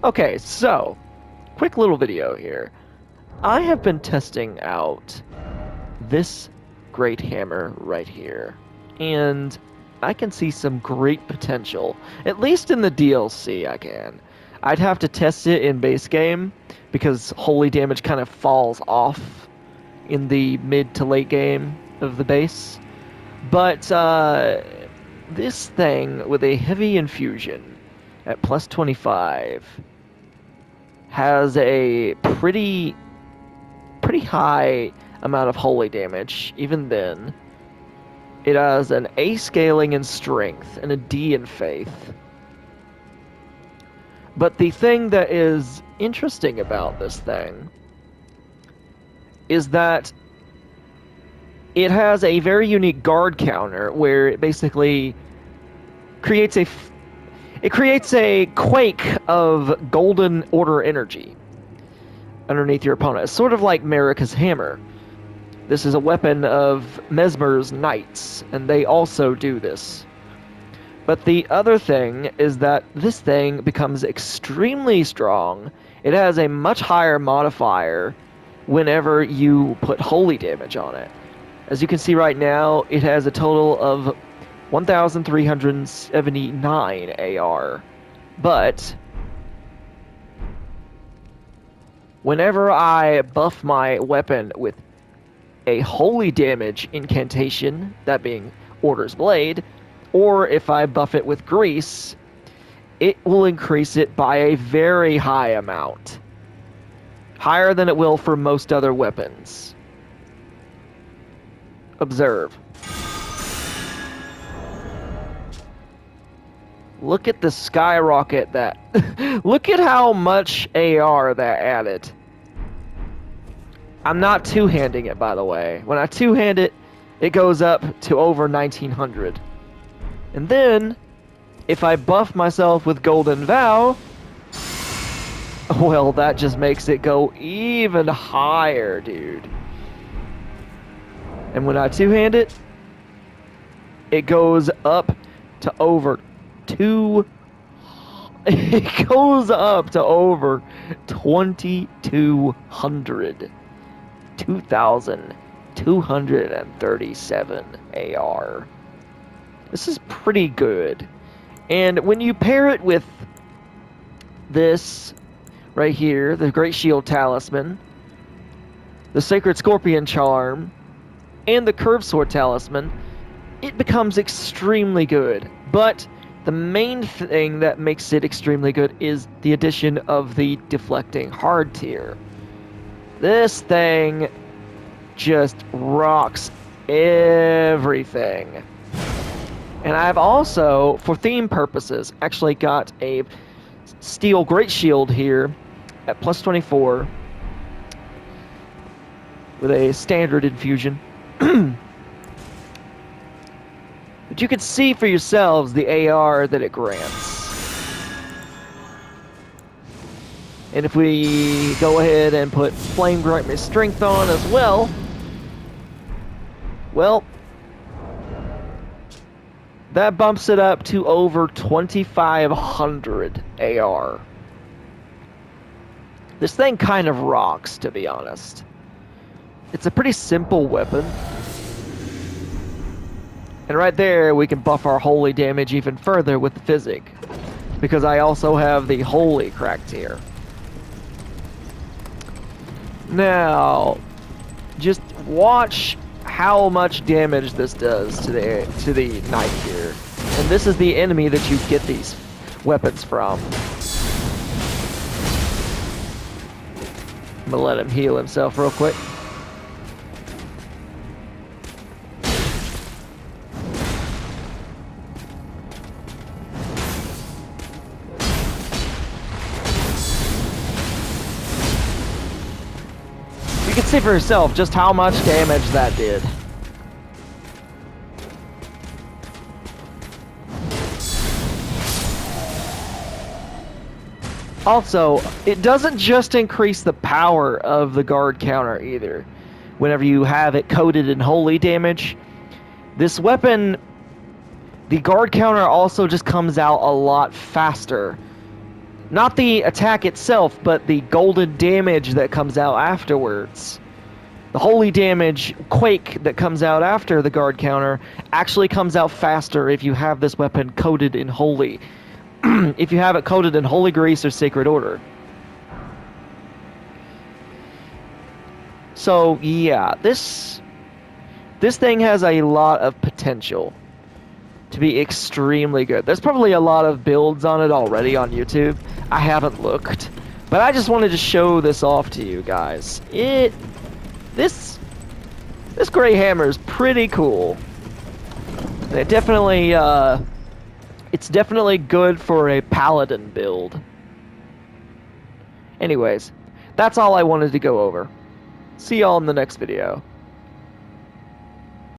Okay, so, quick little video here. I have been testing out this Greathammer right here, and I can see some great potential, at least in the DLC I can. I'd have to test it in base game, because holy damage kind of falls off in the mid to late game of the base. But this thing with a heavy infusion at plus 25 has a pretty high amount of holy damage. Even then, it has an A scaling in strength and a D in faith. But the thing that is interesting about this thing is that it has a very unique guard counter where it basically creates a quake of golden order energy underneath your opponent. It's sort of like Marika's hammer. This is a weapon of Mesmer's knights, and they also do this. But the other thing is that this thing becomes extremely strong. It has a much higher modifier whenever you put holy damage on it. As you can see right now, it has a total of 1,379 AR. But whenever I buff my weapon with a holy damage incantation, that being Order's Blade, or if I buff it with Grease, it will increase it by a very high amount. Higher than it will for most other weapons. Observe. Look at the skyrocket that... Look at how much AR that added. I'm not two-handing it, by the way. When I two-hand it, it goes up to over 1900. And then, if I buff myself with Golden Vow, well, that just makes it go even higher, dude. And when I two-hand it, it goes up to over it goes up to over 2200. 2,237 AR. This is pretty good. And when you pair it with this right here, the Great Shield Talisman, the Sacred Scorpion Charm, and the Curved Sword Talisman, it becomes extremely good. But the main thing that makes it extremely good is the addition of the Deflecting Hard tier. This thing just rocks everything. And I've also, for theme purposes, actually got a Steel Great Shield here at plus 24 with a standard infusion. But you can see for yourselves the AR that it grants. And if we go ahead and put Flame Brightness Strength on as well, that bumps it up to over 2,500 AR. This thing kind of rocks, to be honest. It's a pretty simple weapon. And right there, we can buff our holy damage even further with the Physic, because I also have the Holy cracked here. Now, just watch how much damage this does to the knight here. And this is the enemy that you get these weapons from. I'm gonna let him heal himself real quick. You can see for yourself just how much damage that did. Also, it doesn't just increase the power of the guard counter either. Whenever you have it coated in holy damage, this weapon, the guard counter also just comes out a lot faster Not the attack itself, but the golden damage that comes out afterwards. The holy damage quake that comes out after the guard counter actually comes out faster if you have this weapon coated in holy. If you have it coated in holy grace or sacred order. So yeah, this thing has a lot of potential to be extremely good. There's probably a lot of builds on it already on YouTube. I haven't looked, but I just wanted to show this off to you guys. This Greathammer is pretty cool. It definitely it's definitely good for a paladin build. Anyways, that's all I wanted to go over. See y'all in the next video.